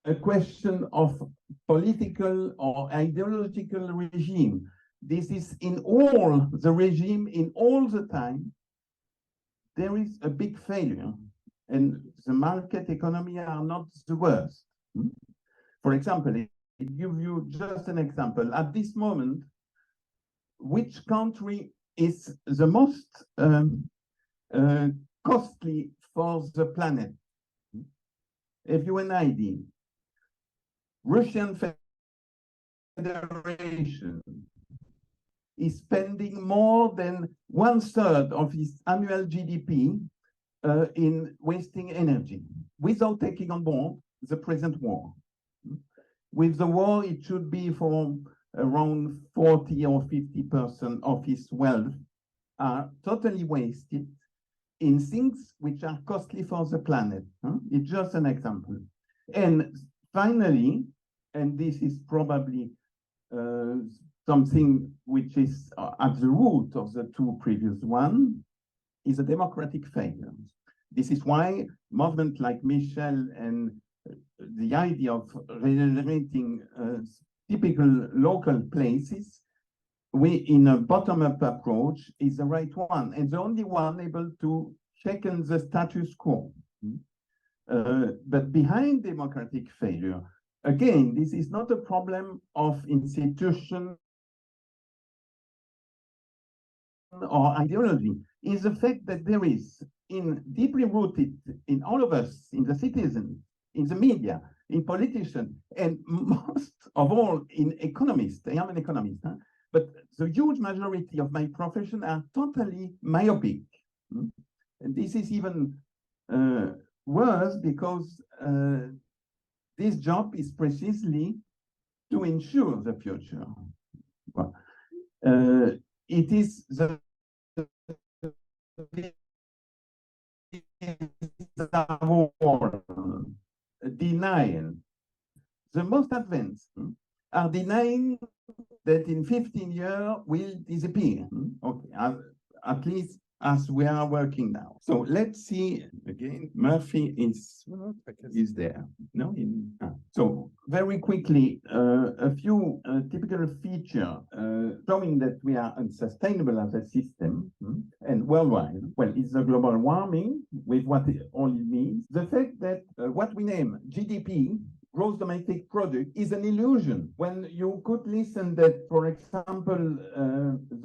a question of political or ideological regime. This is in all the regime, in all the time, there is a big failure, and the market economy are not the worst. For example, I give you just an example. At this moment, which country is the most costly for the planet? Have you an idea? Russian Federation is spending more than 1/3 of its annual GDP in wasting energy, without taking on board the present war. With the war, it should be for around 40 or 50% of its wealth are totally wasted in things which are costly for the planet. It's just an example. And finally, and this is probably something which is at the root of the two previous ones, is a democratic failure. This is why movements like Michel and the idea of regenerating typical local places, in a bottom-up approach, is the right one, and the only one able to check on the status quo. But behind democratic failure, again, this is not a problem of institution or ideology. Is the fact that there is, deeply rooted in all of us, in the citizens, in the media, in politicians, and most of all in economists. I am an economist, but the huge majority of my profession are totally myopic. And this is even worse because this job is precisely to ensure the future. Well, it is the denial. The most advanced are denying that in 15 years will disappear. Okay, at least as we are working now. So let's see again. Murphy is there. No. So very quickly, a few typical features showing that we are unsustainable as a system and worldwide. Well, it's the global warming with what it all means. The fact that what we name GDP, gross domestic product, is an illusion. When you could listen that, for example,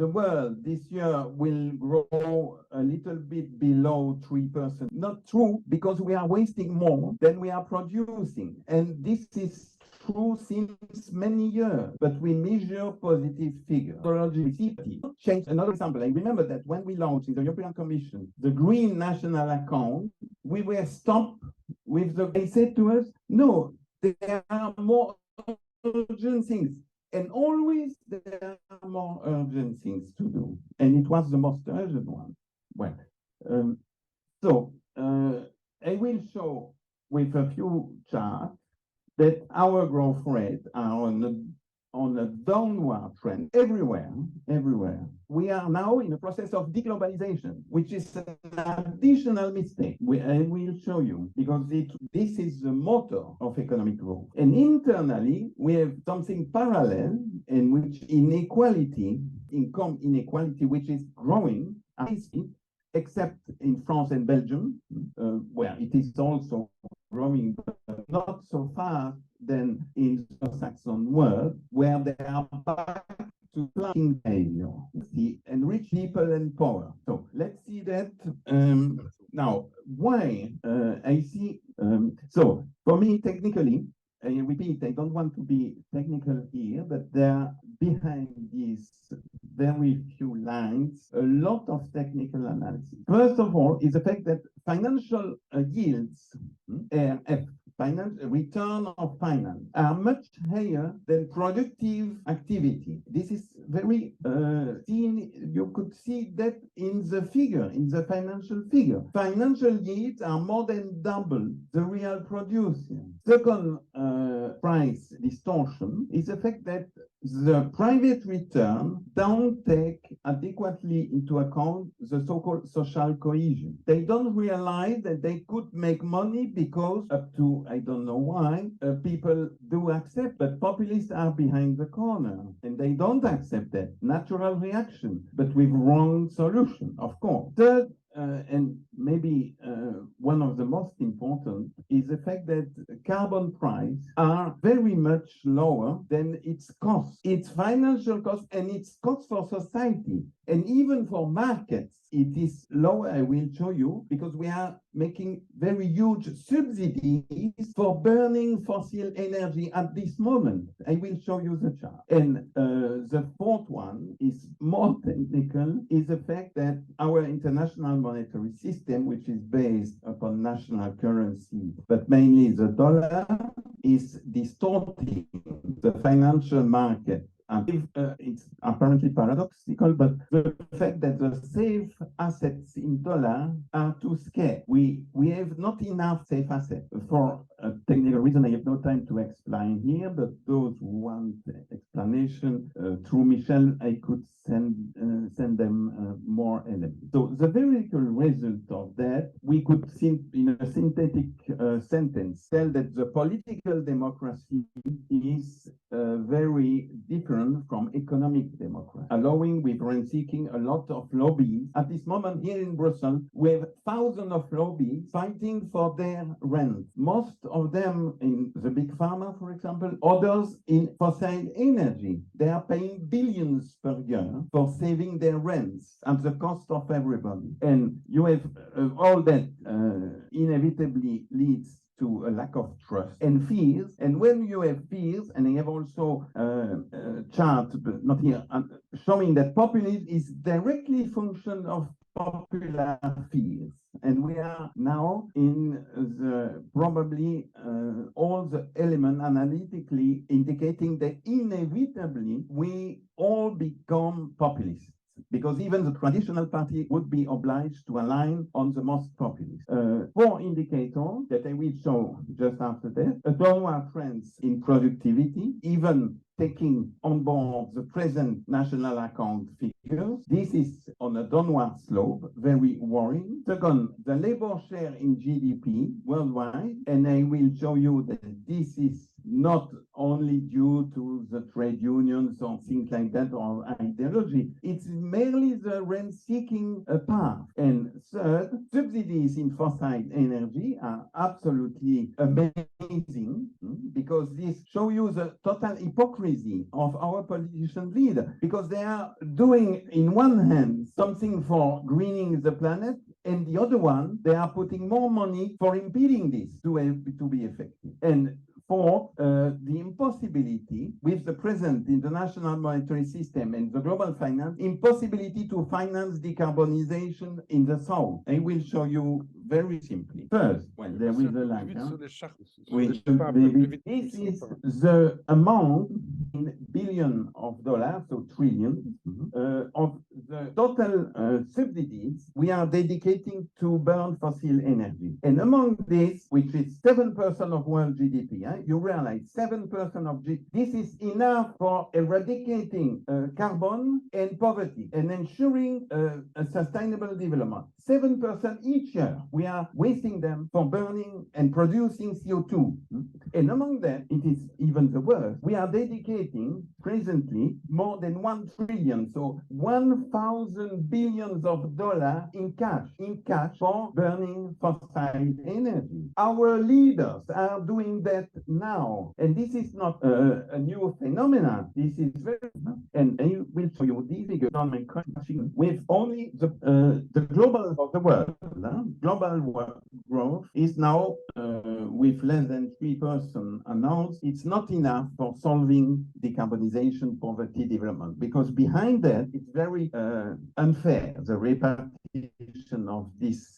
the world this year will grow a little bit below 3%. Not true, because we are wasting more than we are producing. And this is true since many years, but we measure positive figures. Change another example. I remember that when we launched in the European Commission the Green National Account, we were stopped with they said to us, no, there are more urgent things, and always there are more urgent things to do, and it was the most urgent one. Well, I will show with a few charts that our growth rate are on a downward trend everywhere. We are now in a process of deglobalization, which is an additional mistake. I will show you, because this is the motor of economic growth. And internally, we have something parallel in which inequality, income inequality, which is growing, except in France and Belgium, where it is also growing, but not so fast than in the Saxon world, where they are back to planning behavior, and rich people and power. So let's see that. Now, why I see, so for me, technically, I repeat, I don't want to be technical here, but there are behind these very few lines a lot of technical analysis. First of all, is the fact that financial yields, return of finance, are much higher than productive activity. This is very seen. You could see that in the figure, in the financial figure. Financial yields are more than double the real producer. Second price distortion is the fact that the private return don't take adequately into account the so-called social cohesion. They don't realize that they could make money because up to, I don't know why, people do accept, but populists are behind the corner and they don't accept that. Natural reaction, but with wrong solution, of course. Third, and maybe one of the most important is the fact that carbon prices are very much lower than its cost, its financial cost and its cost for society. And even for markets, it is lower, I will show you, because we are making very huge subsidies for burning fossil energy at this moment. I will show you the chart. And the fourth one is more technical, is the fact that our international monetary system, which is based upon national currency, but mainly the dollar, is distorting the financial market. And it's apparently paradoxical, but the fact that the safe assets in dollar are too scarce. We have not enough safe assets. For a technical reason, I have no time to explain here, but those who want explanation through Michel, I could send them more elements. So the theoretical result of that, we could, in a synthetic sentence, tell that the political democracy is very different from economic democracy, allowing with rent-seeking a lot of lobbies. At this moment here in Brussels, we have thousands of lobbies fighting for their rent. Most of them in the big pharma, for example, others in fossil energy. They are paying billions per year for saving their rents at the cost of everybody. And you have all that inevitably leads to a lack of trust and fears. And when you have fears, and I have also a chart, but not here, showing that populism is directly a function of popular fears. And we are now in the probably all the elements analytically indicating that inevitably we all become populists, because even the traditional party would be obliged to align on the most populist. Four indicators that I will show just after that: a downward trends in productivity, even taking on board the present national account figures. This is on a downward slope, very worrying. Second, the labor share in GDP worldwide, and I will show you that this is not only due to the trade unions or things like that or ideology, it's merely the rent-seeking path. And third, subsidies in fossil energy are absolutely amazing, because this shows you the total hypocrisy of our politician leader, because they are doing, in one hand, something for greening the planet, and the other one, they are putting more money for impeding this to be effective. And fourth, the impossibility with the present international monetary system and the global finance, impossibility to finance decarbonization in the South. I will show you very simply. First, when there is a lack, this is the amount in billion of dollars, so trillions, of the total subsidies we are dedicating to burn fossil energy. And among this, which is 7% of world GDP, you realize 7% of GDP, this is enough for eradicating carbon and poverty and ensuring a sustainable development. 7% each year, we are wasting them for burning and producing CO2. And among them, it is even the worst. We are dedicating presently more than 1 trillion, so 1,000 billions of dollars in cash for burning fossil energy. Our leaders are doing that now, and this is not a new phenomenon. This is very, and I will show you these figures on my question with only the global of the world. Global growth is now with less than 3% announced. It's not enough for solving decarbonization, poverty, development, because behind that it's very unfair, the repartition deviation of this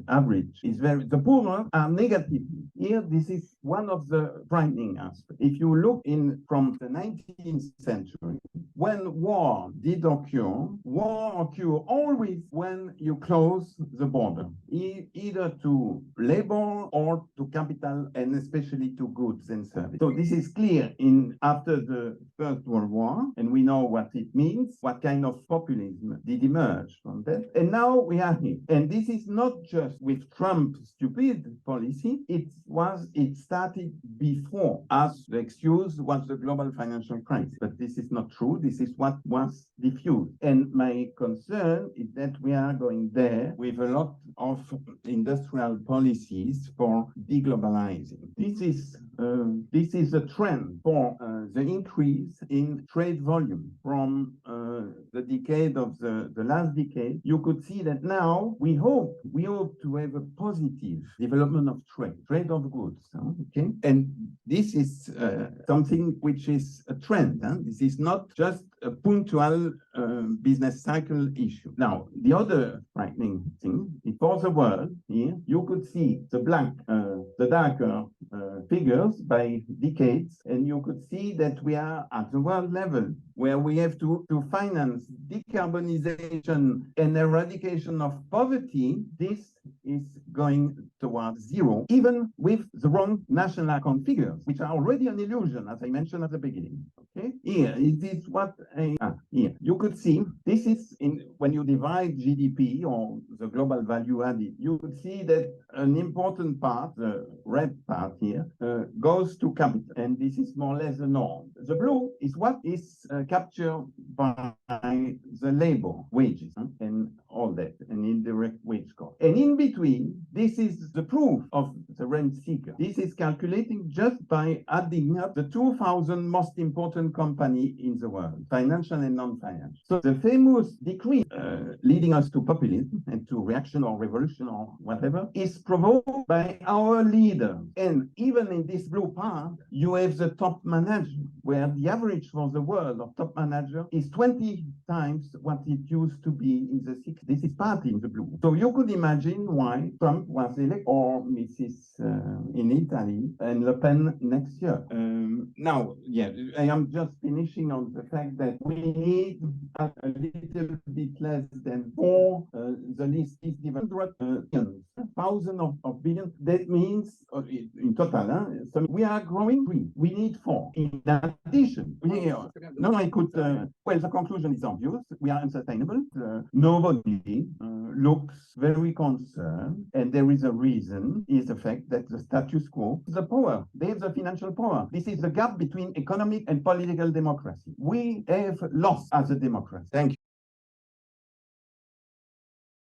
average is the poor are negative. Here, this is one of the frightening aspects. If you look from the 19th century, when war did occur, war occurred always when you close the border, either to labor or to capital, and especially to goods and services. So this is clear after the First World War, and we know what it means, what kind of populism did emerge from that. And now we are here. And this is not just with Trump's stupid policy, it started before, as the excuse was the global financial crisis. But this is not true. This is what was diffused. And my concern is that we are going there with a lot of industrial policies for deglobalizing. This is a trend for the increase in trade volume from the decade of the last decade. You could see that now we hope to have a positive development of trade of goods. Okay, and this is something which is a trend. This is not just a punctual business cycle issue. Now, the other frightening thing, for the world here, you could see the darker figures by decades, and you could see that we are at the world level where we have to finance decarbonization and eradication of poverty. This is going towards zero, even with the wrong national account figures, which are already an illusion, as I mentioned at the beginning. Okay, here it is what here you could see. This is when you divide GDP or the global value added, you could see that an important part, the red part here, goes to capital, and this is more or less the norm. The blue is what is captured by the labor wages and all that, and indirect wage cost. And in between, this is the proof of the rent seeker. This is calculating just by adding up the 2,000 most important companies in the world, financial and non-financial. So the famous decree leading us to populism and to reaction or revolution or whatever is provoked by our leader. And even in this blue part, you have the top manager, where the average for the world of top manager is 20 times what it used to be in the 60s. This is part in the blue. So you could imagine why Trump was elected, or Mrs. In Italy, and Le Pen next year. Now, yeah, I am just finishing on the fact that we need a little bit less than 4. The list is divided billions, thousands of billions. That means in total, so we are growing 3. We need 4. In addition, I could. Well, the conclusion is obvious. We are unsustainable. Nobody looks very concerned, and there is a reason. Is the fact that the status quo, the power, they have the financial power. This is the gap between economic and political democracy. We have lost as a democracy. Thank you.